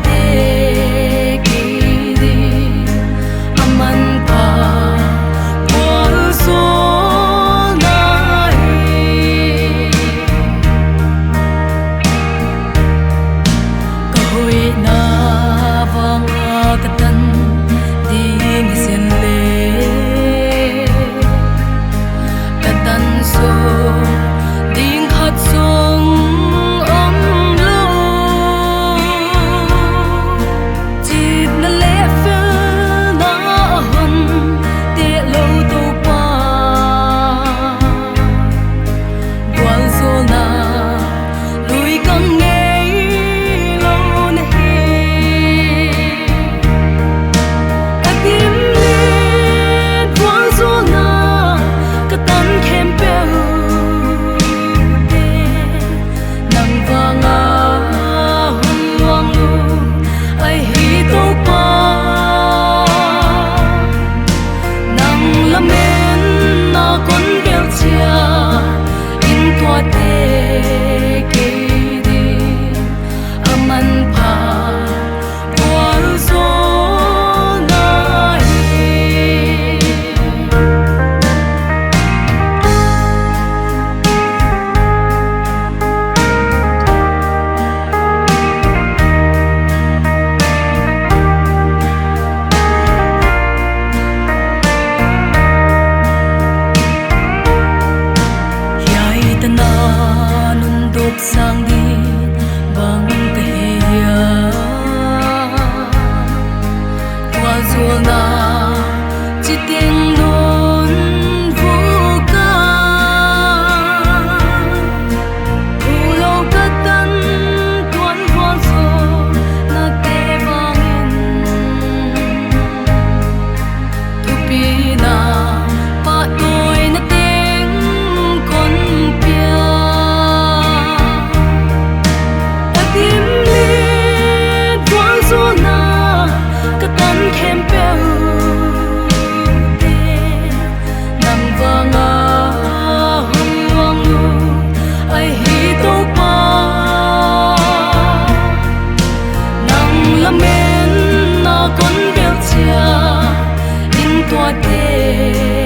te kiri aman pa wal so nai ka hoi na vang ka tan ding sen le ka tan so ding khat song sang đi bằng kia qua ruộng na chỉ tiếng nôn vu ca u lâu cất tân tuấn hoa rồi na tê vang tu pi na pa tôi na tiếng con pia con béo chia in tua tê